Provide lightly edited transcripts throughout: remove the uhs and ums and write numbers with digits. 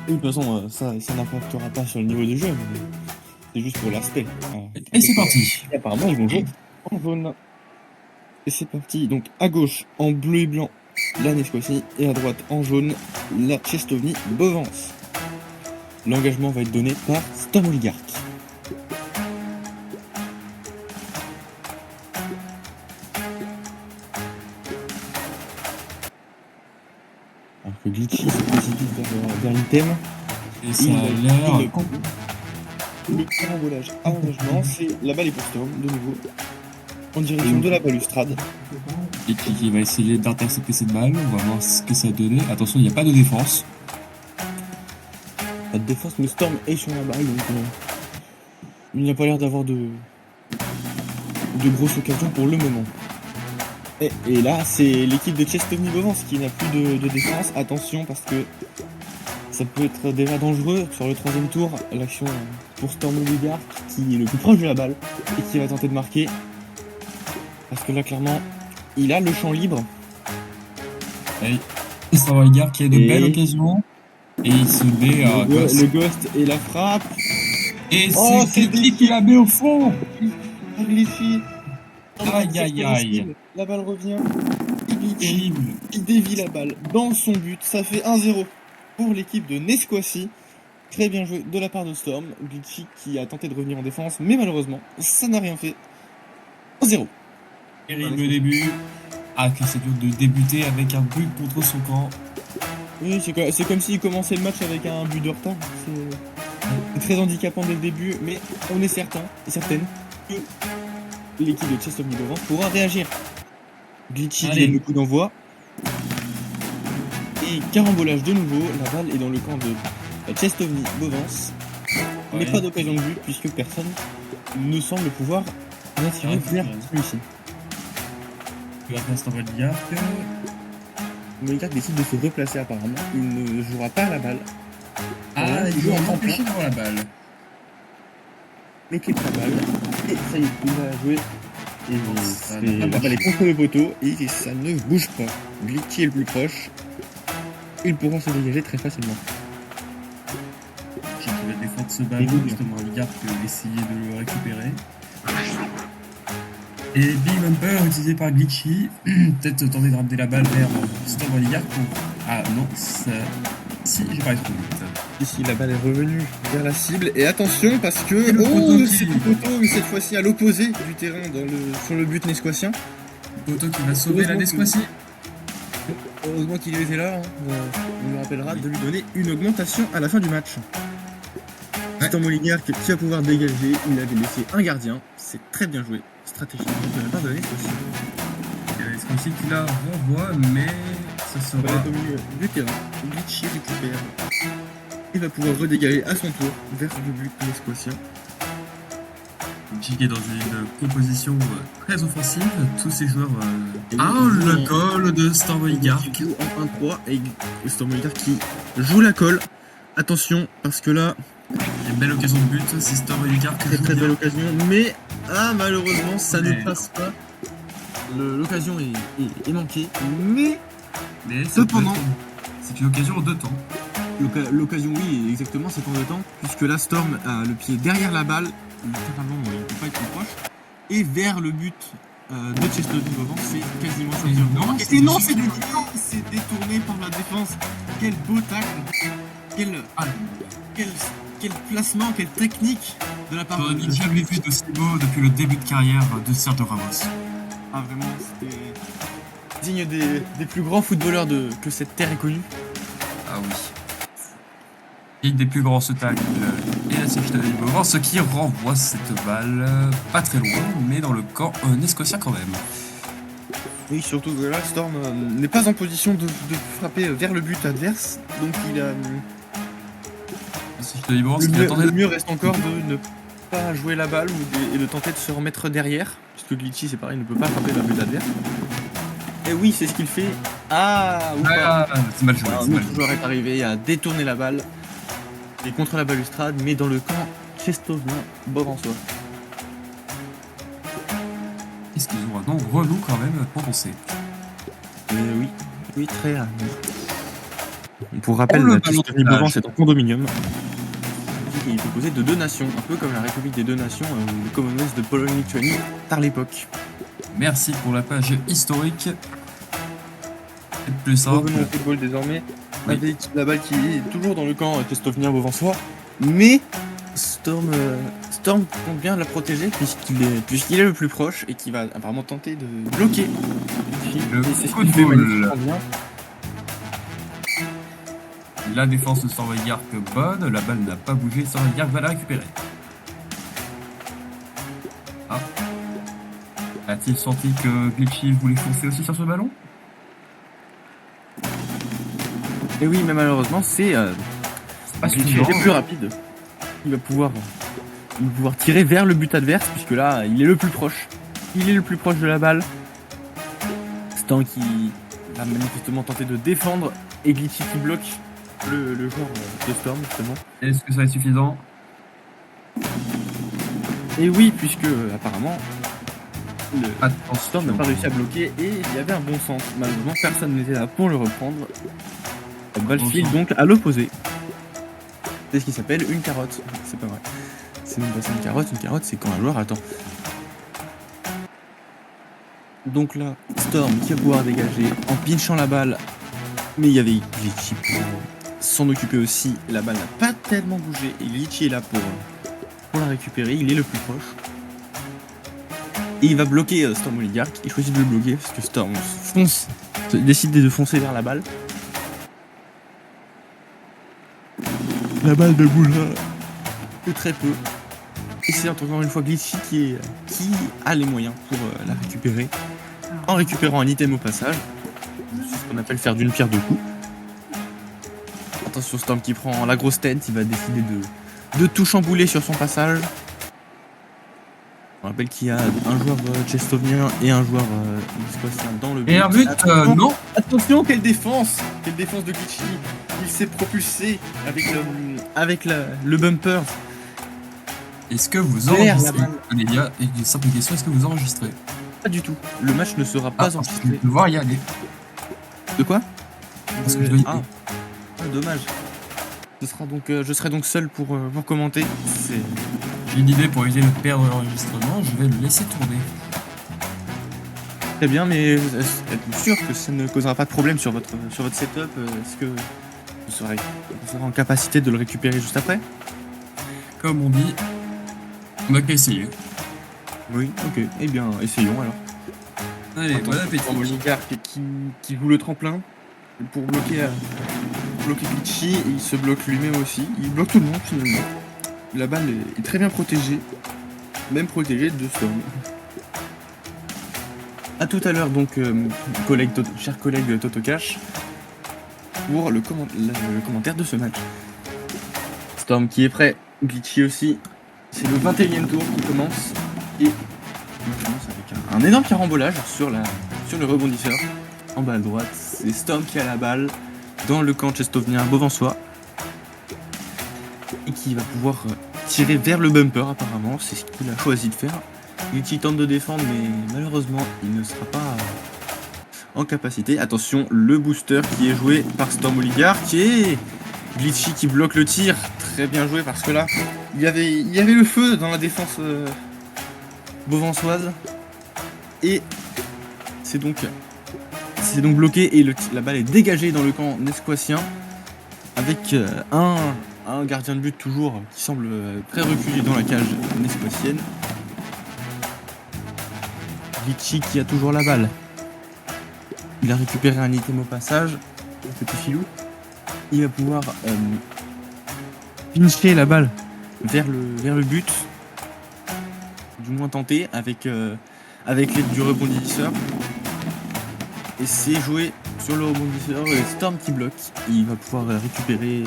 Et de toute façon, ça n'impactera pas sur le niveau du jeu, mais c'est juste pour l'aspect. Et c'est parti. Et apparemment, ils vont jouer en jaune. Et c'est parti. Donc, à gauche, en bleu et blanc, la Nesquassi. Et à droite, en jaune, la Chestovny Bovance. L'engagement va être donné par Storm Oligarch. Alors que Glitchy se précipite vers l'item. Et ça a l'air... Le carambolage à l'engagement, c'est la balle est pour Storm, de nouveau, en direction de la balustrade. Et qui va essayer d'intercepter cette balle, on va voir ce que ça a donné. Attention, il n'y a pas de défense. Pas de défense, mais Storm est sur la balle, donc il n'y a pas l'air d'avoir de grosses occasions pour le moment. Et là, c'est l'équipe de Chestovny Bovance qui n'a plus de défense. Attention, parce que ça peut être déjà dangereux sur le troisième tour. L'action pour Storm Oligarch qui est le plus proche de la balle et qui va tenter de marquer. Parce que là, clairement, il a le champ libre. Et Storm Oligarch qui a de belles occasions. Et il se met à... Le ghost et la frappe. Et c'est Glitchy qui la met au fond. Glitchy. Aïe aïe aïe. La balle revient. Et Glitchy, Terrible. il dévie la balle dans son but. Ça fait 1-0 pour l'équipe de Nesquassi. Très bien joué de la part de Storm. Glitchy qui a tenté de revenir en défense, mais malheureusement, ça n'a rien fait. 1-0. Terrible début. Ah, que c'est dur de débuter avec un but contre son camp. Oui, c'est comme s'il commençait le match avec un but de retard. C'est très handicapant dès le début, mais on est certain et certaine que l'équipe de Chestovny Bovance pourra réagir. Glitchy qui donne le coup d'envoi. Et carambolage de nouveau. La balle est dans le camp de Chestovny Bovance. Mais pas d'occasion de but puisque personne ne semble pouvoir l'attirer vers celui-ci. Il va faire Storm Oligarch. Oligarch décide de se replacer apparemment. Il ne jouera pas à la balle. Ah, il joue en empêché devant la balle. Bloqué de la balle. Et ça y est, il va jouer. Et la balle est contre le poteau et ça ne bouge pas. Glitchy est le plus proche. Il pourra se dégager très facilement. Qui va défendre ce ballon, justement, Oligarch peut essayer de le récupérer. Et Big Bumper utilisé par Glitchy. Peut-être tenter de ramener la balle vers Storm Oligarch pour... Ah non, ça... Si, j'ai pas été trop vite. Ici, la balle est revenue vers la cible. Et attention, parce que... c'est le poteau, mais cette fois-ci à l'opposé du terrain sur le but nesquassien. Le poteau qui va sauver la Nesquassi. Heureusement qu'il était là. On lui rappellera de lui donner une augmentation à la fin du match. Storm Oligarch qui va pouvoir dégager. Il avait laissé un gardien. C'est très bien joué. Stratégie de la part de Nesquassi. Nesquassi qui la renvoie, mais ça sera... Au milieu du terrain. Glitchy récupère. Il va pouvoir redégager à son tour vers le but nesquassien. Glitchy qui est dans une composition très offensive. Tous ces joueurs... le call de Storm Oligarch. Qui joue en 1-3 et Storm Oligarch qui joue la colle. Attention, parce que là... Il y a une belle occasion de but, c'est Storm Oligarch. Très belle occasion, mais malheureusement ça ne passe pas. L'occasion est manquée, mais cependant... C'est une occasion en deux temps. L'occasion, oui, exactement, c'est en deux temps, puisque la Storm a le pied derrière la balle, littéralement, il ne peut pas être plus proche, et vers le but de Chestovny Bovance, c'est quasiment sûr. Et non, c'est détourné par la défense. Quel beau tacle, quel placement, quelle technique de la part de... Je n'ai jamais vu de si beau depuis le début de carrière de Sergio Ramos. Ah vraiment, c'était digne des plus grands footballeurs que cette terre ait connu. Ah oui. Une des plus grands ce tacle et la Chestovny Bovance qui renvoie cette balle pas très loin, mais dans le camp nesquassien quand même. Oui, surtout que là, Storm n'est pas en position de frapper vers le but adverse, donc il a... Le mieux reste encore de ne pas jouer la balle et de tenter de se remettre derrière, puisque Glitchy, c'est pareil, ne peut pas frapper vers le but adverse. Et oui, c'est ce qu'il fait. C'est mal joué. Un autre joueur est arrivé à détourner la balle et contre la balustrade, mais dans le camp Chestovny Bovensois. Est-ce qu'ils ont un nom relou quand même prononcé? Oui, très. Pour rappel, Oh, le la ballon de Tchétchénie Bovan, plage. c'est un condominium qui est composé de 2 nations, un peu comme la République des 2 nations, le Commonwealth de Pologne-Lituanie par l'époque. Merci pour la page historique. C'est plus simple. Revenons au football désormais, Oui. avec la balle qui est toujours dans le camp testovnien beauvançois, mais Storm compte bien la protéger puisqu'il est le plus proche et qui va apparemment tenter de bloquer. Le Et c'est ce coup qu'il de fait boule. magnifiquement bien. La défense de Stormgark bonne, la balle n'a pas bougé, Stormgark va la récupérer. Ah. A-t-il senti que Glitchy voulait foncer aussi sur ce ballon? Et oui, mais malheureusement, c'est Pas Glitchy suffisant. est plus rapide. Il va pouvoir tirer vers le but adverse, puisque là, il est le plus proche. Il est le plus proche de la balle. Storm qui va manifestement tenter de défendre, et Glitchy qui bloque le joueur de Storm, justement. Est-ce que ça va être suffisant? Et oui, puisque apparemment, Attention. Storm n'a pas réussi à bloquer, et il y avait un bon sens. Malheureusement, personne n'était là pour le reprendre. La balle Bon file sens. donc à l'opposé. C'est ce qui s'appelle une carotte. C'est pas vrai. C'est même pas ça une carotte. Une carotte, c'est quand un joueur attend. Donc là, Storm qui va pouvoir dégager en pinchant la balle. Mais il y avait Glitchy pour s'en occuper aussi. La balle n'a pas tellement bougé. Et Glitchy est là pour la récupérer. Il est le plus proche. Et il va bloquer Storm Oligarch. Il choisit de le bloquer parce que Storm décide de foncer vers la balle. La balle ne bougera que très peu. Et c'est encore une fois Glitchy qui a les moyens pour la récupérer. En récupérant un item au passage. C'est ce qu'on appelle faire d'une pierre deux coups. Attention, Storm qui prend la grosse tête. Il va décider de tout chambouler sur son passage. On rappelle qu'il y a un joueur chestovnien et un joueur scottien dans le but. Et un but, Attention, non. attention, quelle défense! Quelle défense de Glitchy! Il s'est propulsé avec le bumper. Est-ce que vous Derrière enregistrez? la balle. Les gars, une simple question, est-ce que vous enregistrez? Pas du tout. Le match ne sera pas Parce que je enregistré. vais devoir y aller. De quoi? Parce que je dois y aller. Dommage. Je serai donc seul pour commenter. J'ai une idée pour éviter de perdre l'enregistrement, je vais le laisser tourner. Très bien, mais êtes-vous sûr que ça ne causera pas de problème sur votre setup? Est-ce que vous serez en capacité de le récupérer juste après? Comme on dit, on n'a qu'à essayer. Oui, ok. Eh bien, essayons alors. Allez, bon appétit. Storm Oligarch qui joue le tremplin pour bloquer Glitchy, et il se bloque lui-même aussi. Il bloque tout le monde finalement. La balle est très bien protégée, même protégée de Storm. A tout à l'heure donc, cher collègue Totocash, pour le commentaire de ce match. Storm qui est prêt, Glitchy aussi. C'est le 21e tour qui commence, et il commence avec un énorme carambolage sur le rebondisseur. En bas à droite, c'est Storm qui a la balle dans le camp chestovnien beauvançois et qui va pouvoir tirer vers le bumper apparemment, c'est ce qu'il a choisi de faire. Glitchy tente de défendre mais malheureusement il ne sera pas en capacité. Attention, le booster qui est joué par Storm Oligarch et Glitchy qui bloque le tir. Très bien joué parce que là il y avait le feu dans la défense beauvançoise et c'est donc bloqué et la balle est dégagée dans le camp nesquoitien avec un gardien de but toujours qui semble très reculé dans la cage nesquoitienne. Glitchy qui a toujours la balle. Il a récupéré un item au passage, le petit filou. Il va pouvoir pincher la balle vers le but, du moins tenter avec l'aide du rebondisseur. Et c'est joué sur le rebondisseur et Storm qui bloque. Il va pouvoir récupérer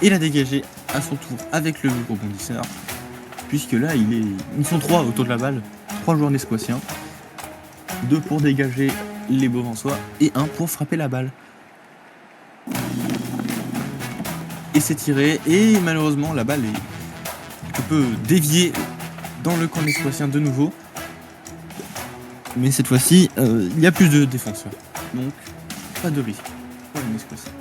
et la dégager à son tour avec le rebondisseur. Puisque là, ils sont 3 autour de la balle. 3 joueurs nesquoitiens. 2 pour dégager les Beauvançois et 1 pour frapper la balle. Et c'est tiré. Et malheureusement, la balle est quelque peu déviée dans le camp nesquoitien de nouveau. Mais cette fois-ci, il y a plus de défenseurs. Donc, pas de risque pour les Nesquoitiens.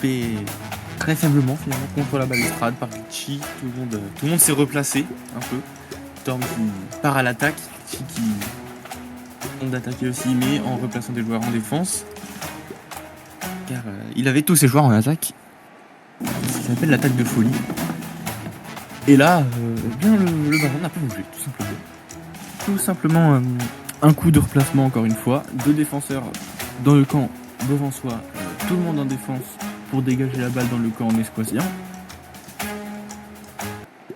frappé très faiblement finalement contre la balustrade par Glitchy. Tout le monde s'est replacé un peu. Storm qui part à l'attaque, Glitchy qui tente d'attaquer aussi, mais en replaçant des joueurs en défense. Car il avait tous ses joueurs en attaque. Ça s'appelle l'attaque de folie. Et là, bien le ballon n'a pas bougé, tout simplement. Tout simplement un coup de replacement encore une fois. 2 défenseurs dans le camp devant soi. Tout le monde en défense pour dégager la balle dans le camp nesquacien.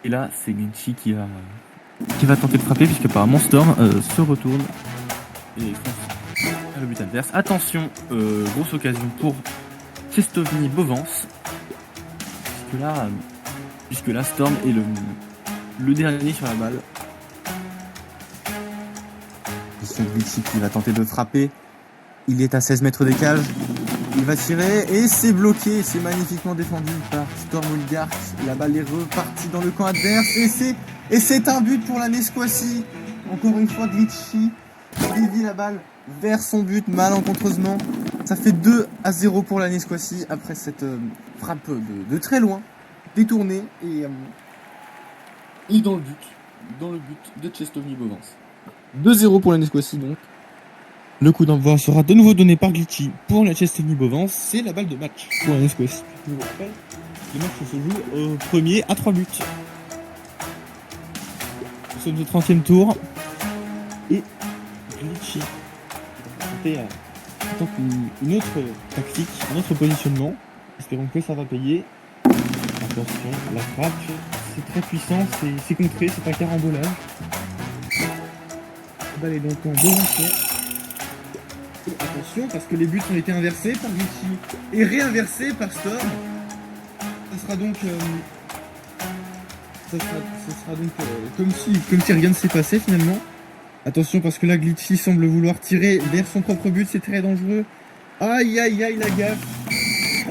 Et là, c'est Glitchy qui va tenter de frapper puisque apparemment Storm se retourne et fonce vers le but adverse. Attention, grosse occasion pour Cestovny Bovance. Puisque là Storm est le dernier sur la balle. C'est Glitchy qui va tenter de frapper. Il est à 16 mètres des cages. Il va tirer et c'est bloqué. C'est magnifiquement défendu par Storm Oligarch. La balle est repartie dans le camp adverse. Et c'est un but pour la Nesquacie. Encore une fois, Glitchy dévie la balle vers son but malencontreusement. Ça fait 2-0 pour la Nesquacie après cette frappe de très loin, détournée et dans le but de Cestovny Bovance. 2-0 pour la Nesquacie donc. Le coup d'envoi sera de nouveau donné par Glitchy pour la Cestovny Bovance. C'est la balle de match pour la Nesquacie. Je vous rappelle, le match se joue au premier à 3 buts. Nous sommes au 30e tour. Et Glitchy tente une autre tactique, un autre positionnement. Espérons que ça va payer. Attention, la frappe, c'est très puissant, c'est contré, c'est un carambolage. La balle est donc en devançon. Et attention, parce que les buts ont été inversés par Glitchy et réinversés par Storm. Ça sera donc comme si rien ne s'est passé finalement. Attention parce que là Glitchy semble vouloir tirer vers son propre but, c'est très dangereux. Aïe aïe aïe, la gaffe.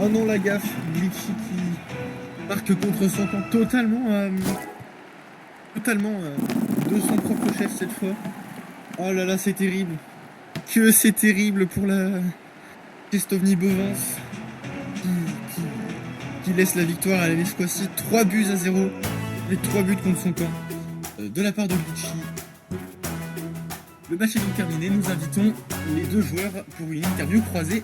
Oh non, la gaffe. Glitchy qui marque contre son camp totalement de son propre chef cette fois. Oh là là, c'est terrible. Que c'est terrible pour la Cestovny Bovance qui laisse la victoire à la Nesquacie. 3-0. Les 3 buts contre son camp de la part de Glitchy. Le match est donc terminé. Nous invitons les 2 joueurs pour une interview croisée